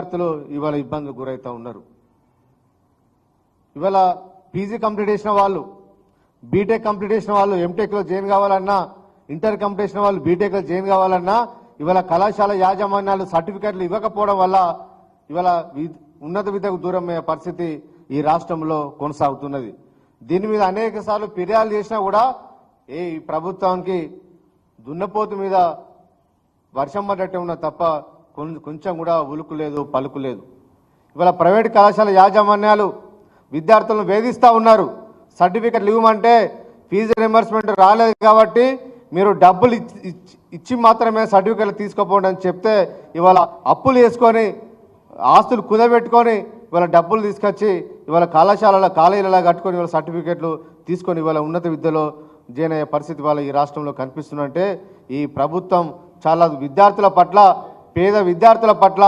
విద్యార్థులు ఇవాళ ఇబ్బందులు గురవుతూ ఉన్నారు. ఇవాళ పీజీ కంప్లీట్ చేసిన వాళ్ళు, బీటెక్ కంప్లీట్ చేసిన వాళ్ళు ఎంటెక్లో జాయిన్ కావాలన్నా, ఇంటర్ కంప్లీట్ చేసిన వాళ్ళు బీటెక్లో జాయిన్ కావాలన్నా ఇవాళ కళాశాల యాజమాన్యాలు సర్టిఫికెట్లు ఇవ్వకపోవడం వల్ల ఇవాళ ఉన్నత విద్యకు దూరమయ్యే పరిస్థితి ఈ రాష్ట్రంలో కొనసాగుతున్నది. దీని మీద అనేక సార్లు ఫిర్యాదు చేసినా కూడా ఈ ప్రభుత్వానికి దున్నపోతు మీద వర్షం పడ్డట్టే ఉన్న తప్ప కొంచెం కూడా ఉలుకు లేదు, పలుకు లేదు. ఇవాళ ప్రైవేట్ కళాశాల యాజమాన్యాలు విద్యార్థులను వేధిస్తూ ఉన్నారు. సర్టిఫికెట్లు ఇవ్వమంటే ఫీజు రింబర్స్మెంట్ రాలేదు కాబట్టి మీరు డబ్బులు ఇచ్చి మాత్రమే సర్టిఫికెట్లు తీసుకోపోండి అని చెప్తే ఇవాళ అప్పులు వేసుకొని ఆస్తులు కుదబెట్టుకొని ఇవాళ డబ్బులు తీసుకొచ్చి ఇవాళ కాలేజీలలో కట్టుకొని ఇవాళ సర్టిఫికెట్లు తీసుకొని ఇవాళ ఉన్నత విద్యలో జాయిన్ అయ్యే పరిస్థితి వాళ్ళ ఈ రాష్ట్రంలో కనిపిస్తుందంటే ఈ ప్రభుత్వం చాలా విద్యార్థుల పట్ల, పేద విద్యార్థుల పట్ల